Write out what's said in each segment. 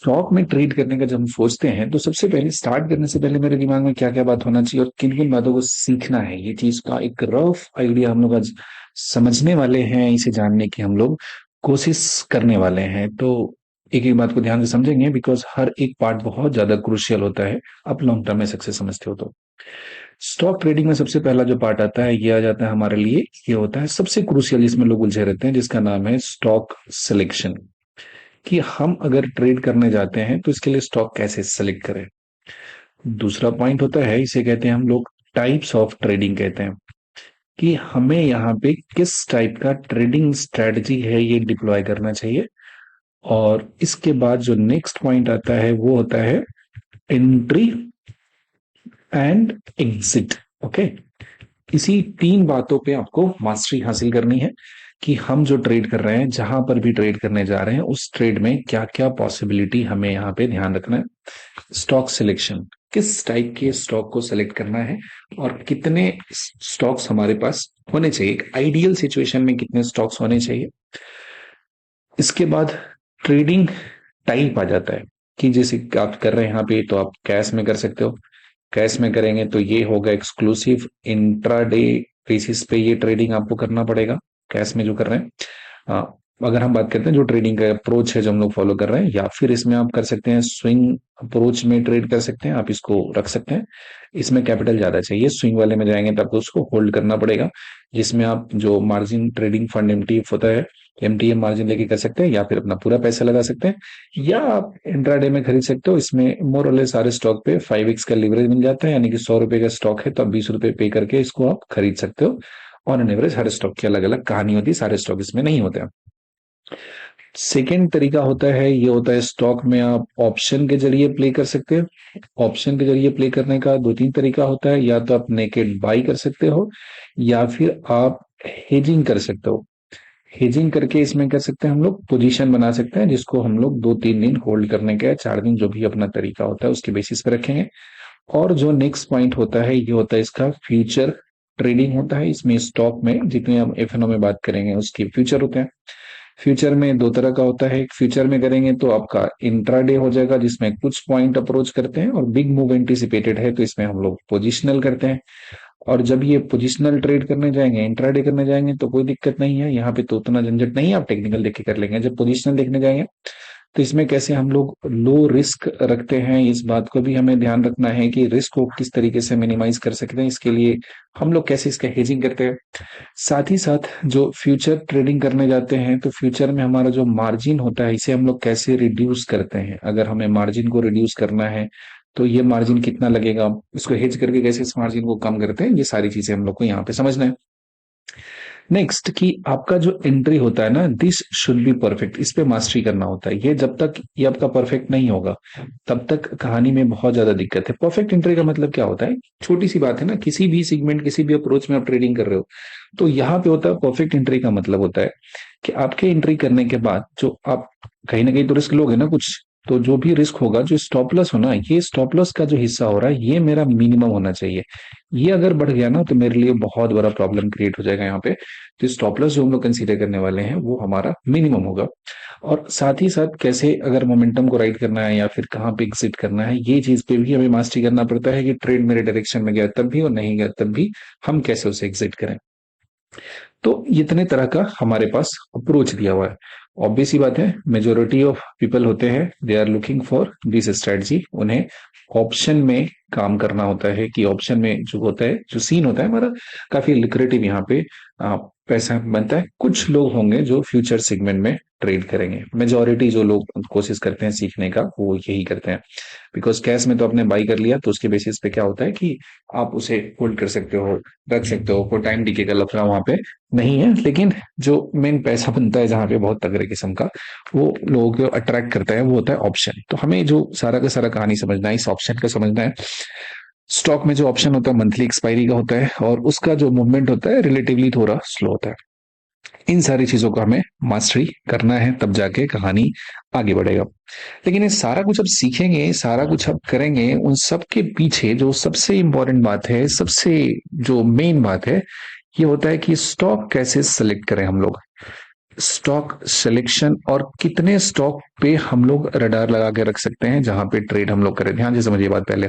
Stock में trade करने का जब हम सोचते हैं तो सबसे पहले स्टार्ट करने से पहले मेरे दिमाग में क्या क्या बात होना चाहिए और किन किन बातों को सीखना है, ये चीज का एक रफ आइडिया हम लोग आज समझने वाले हैं। इसे जानने की हम लोग कोशिश करने वाले हैं। तो एक एक बात को ध्यान से समझेंगे बिकॉज हर एक पार्ट बहुत ज्यादा क्रूशियल होता है। आप लॉन्ग टर्म में सक्सेस समझते हो तो स्टॉक ट्रेडिंग में सबसे पहला जो पार्ट आता है ये आ जाता है हमारे लिए, ये होता है सबसे क्रूशियल जिसमें लोग उलझे रहते हैं, जिसका नाम है स्टॉक सिलेक्शन। कि हम अगर ट्रेड करने जाते हैं तो इसके लिए स्टॉक कैसे सेलेक्ट करें। दूसरा पॉइंट होता है, इसे कहते हैं हम लोग टाइप्स ऑफ ट्रेडिंग कहते हैं, कि हमें यहाँ पे किस टाइप का ट्रेडिंग स्ट्रेटजी है ये डिप्लॉय करना चाहिए। और इसके बाद जो नेक्स्ट पॉइंट आता है वो होता है एंट्री एंड एग्जिट। ओके, इसी तीन बातों पे आपको मास्टरी हासिल करनी है कि हम जो ट्रेड कर रहे हैं, जहां पर भी ट्रेड करने जा रहे हैं, उस ट्रेड में क्या क्या पॉसिबिलिटी हमें यहाँ पे ध्यान रखना है। स्टॉक सिलेक्शन, किस टाइप के स्टॉक को सिलेक्ट करना है और कितने स्टॉक्स हमारे पास होने चाहिए, एक आइडियल सिचुएशन में कितने स्टॉक्स होने चाहिए। इसके बाद ट्रेडिंग टाइप आ जाता है कि जैसे आप कर रहे हैं यहाँ पे तो आप कैश में कर सकते हो। कैश में करेंगे तो ये होगा एक्सक्लूसिव इंट्राडे बेसिस पे ये ट्रेडिंग आपको करना पड़ेगा कैश में जो कर रहे हैं। अगर हम बात करते हैं जो ट्रेडिंग का अप्रोच है जो हम लोग फॉलो कर रहे हैं, या फिर इसमें आप कर सकते हैं स्विंग अप्रोच में ट्रेड कर सकते हैं, आप इसको रख सकते हैं। इसमें कैपिटल ज्यादा चाहिए, स्विंग वाले में जाएंगे तो आपको उसको होल्ड करना पड़ेगा, जिसमें आप जो मार्जिन ट्रेडिंग फंड एमटीएफ होता है, एमटीएम मार्जिन लेके कर सकते हैं, या फिर अपना पूरा पैसा लगा सकते हैं, या आप इंट्राडे में खरीद सकते हो। इसमें मोर और लेस सारे स्टॉक पे 5x का लीवरेज मिल जाता है, यानी कि 100 रुपए का स्टॉक है तो आप 20 रुपए पे करके इसको आप खरीद सकते हो। On an average her stock की अलग अलग कहानी होती है, सारे स्टॉक इसमें नहीं होते हैं। सेकेंड तरीका होता है, ये होता है स्टॉक में आप ऑप्शन के जरिए प्ले कर सकते हो। ऑप्शन के जरिए प्ले करने का दो तीन तरीका होता है, या तो आप नेकेड बाई कर सकते हो या फिर आप हेजिंग कर सकते हो। हेजिंग करके इसमें कर सकते हैं हम लोग पोजीशन बना सकते हैं, जिसको हम लोग 2-3 दिन होल्ड करने के, 4 दिन, जो भी अपना तरीका होता है उसके बेसिस पे रखेंगे। और जो नेक्स्ट पॉइंट होता है ये होता है इसका फ्यूचर ट्रेडिंग होता है। इसमें स्टॉक में जितने हम एफएनओ में बात करेंगे उसके फ्यूचर होते हैं। फ्यूचर में दो तरह का होता है, एक फ्यूचर में करेंगे तो आपका इंट्राडे हो जाएगा जिसमें कुछ पॉइंट अप्रोच करते हैं, और बिग मूव एंटिसिपेटेड है तो इसमें हम लोग पोजिशनल करते हैं। और जब ये पोजिशनल ट्रेड करने जाएंगे, इंट्राडे करने जाएंगे तो कोई दिक्कत नहीं है, यहाँ पे तो उतना झंझट नहीं है, आप टेक्निकल देख के कर लेंगे। जब पोजिशनल देखने जाएंगे तो इसमें कैसे हम लोग लो रिस्क रखते हैं, इस बात को भी हमें ध्यान रखना है कि रिस्क को किस तरीके से मिनिमाइज कर सकते हैं, इसके लिए हम लोग कैसे इसका हेजिंग करते हैं। साथ ही साथ जो फ्यूचर ट्रेडिंग करने जाते हैं तो फ्यूचर में हमारा जो मार्जिन होता है इसे हम लोग कैसे रिड्यूस करते हैं। अगर हमें मार्जिन को रिड्यूस करना है तो ये मार्जिन कितना लगेगा, इसको हेज करके कैसे इस मार्जिन को कम करते हैं, ये सारी चीजें हम लोग को यहाँ पे समझना है। नेक्स्ट कि आपका जो एंट्री होता है ना, दिस शुड बी परफेक्ट, इस पे मास्टरी करना होता है। ये जब तक ये आपका परफेक्ट नहीं होगा तब तक कहानी में बहुत ज्यादा दिक्कत है। परफेक्ट एंट्री का मतलब क्या होता है, छोटी सी बात है ना, किसी भी सेगमेंट किसी भी अप्रोच में आप ट्रेडिंग कर रहे हो तो यहाँ पे होता है परफेक्ट एंट्री का मतलब होता है कि आपके एंट्री करने के बाद जो आप कहीं ना कहीं तो रिस्क लोगे ना कुछ, तो जो भी रिस्क होगा, जो स्टॉप लॉस होना, ये स्टॉप लॉस का जो हिस्सा हो रहा है ये मेरा मिनिमम होना चाहिए। ये अगर बढ़ गया ना तो मेरे लिए बहुत बड़ा प्रॉब्लम क्रिएट हो जाएगा यहाँ पे। तो स्टॉप लॉस जो हम लोग कंसीडर करने वाले हैं वो हमारा मिनिमम होगा। और साथ ही साथ कैसे अगर मोमेंटम को राइट करना है या फिर कहाँ पे एग्जिट करना है, ये चीज पे भी हमें मास्टरी करना पड़ता है कि ट्रेड मेरे डायरेक्शन में गया तब भी और नहीं गया तब भी हम कैसे उसे एग्जिट करें। तो इतने तरह का हमारे पास अप्रोच दिया हुआ है। ऑब्वियस ही बात है, मेजोरिटी ऑफ पीपल होते हैं they are looking for this strategy. उन्हें ऑप्शन में काम करना होता है कि ऑप्शन में जो होता है, जो सीन होता है हमारा, काफी लिक्रेटिव यहाँ पे पैसा बनता है। कुछ लोग होंगे जो फ्यूचर सेगमेंट में ट्रेड करेंगे, मेजोरिटी जो लोग कोशिश करते हैं सीखने का वो यही करते हैं। बिकॉज कैश में तो आपने बाई कर लिया तो उसके बेसिस पे क्या होता है कि आप उसे होल्ड कर सकते हो, रख सकते हो, कोई टाइम डिके का लफड़ा वहां पे नहीं है। लेकिन जो मेन पैसा बनता है जहां पे बहुत तगड़े किस्म का, वो लोगों को अट्रैक्ट करता है, वो होता है ऑप्शन। तो हमें जो सारा का सारा कहानी समझना है, इस ऑप्शन का समझना है। स्टॉक में जो ऑप्शन होता है मंथली एक्सपायरी का होता है और उसका जो मूवमेंट होता है रिलेटिवली थोड़ा स्लो होता है। इन सारी चीजों को हमें मास्टरी करना है, तब जाके कहानी आगे बढ़ेगा। लेकिन ये सारा कुछ अब सीखेंगे, सारा कुछ अब करेंगे, उन सब के पीछे जो सबसे इंपॉर्टेंट बात है, सबसे जो मेन बात है, ये होता है कि स्टॉक कैसे सेलेक्ट करें हम लोग। स्टॉक सिलेक्शन और कितने स्टॉक पे हम लोग रडार लगा के रख सकते हैं जहां पे ट्रेड हम लोग करें। ध्यान से समझिए बात पहले।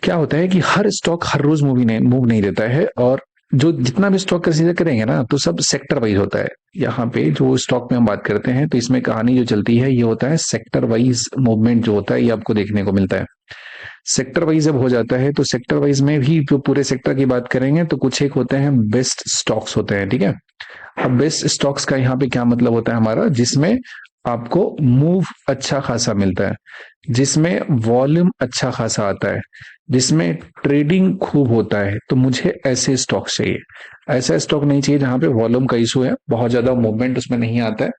क्या होता है कि हर स्टॉक हर रोज मूव नहीं देता है, और जो जितना भी स्टॉक कंसीडर करेंगे ना तो सब सेक्टर वाइज होता है। यहाँ पे जो स्टॉक में हम बात करते हैं तो इसमें कहानी जो चलती है ये होता है सेक्टर वाइज मूवमेंट जो होता है ये आपको देखने को मिलता है। सेक्टर वाइज जब हो जाता है तो सेक्टर वाइज में भी जो पूरे सेक्टर की बात करेंगे तो कुछ एक होते हैं बेस्ट स्टॉक्स होते हैं, ठीक है। अब बेस्ट स्टॉक्स का यहाँ पे क्या मतलब होता है हमारा, जिसमें आपको मूव अच्छा खासा मिलता है, जिसमें वॉल्यूम अच्छा खासा आता है, जिसमें ट्रेडिंग खूब होता है। तो मुझे ऐसे स्टॉक चाहिए। ऐसा स्टॉक नहीं चाहिए जहां पे वॉल्यूम का इशू है, बहुत ज्यादा मूवमेंट उसमें नहीं आता है,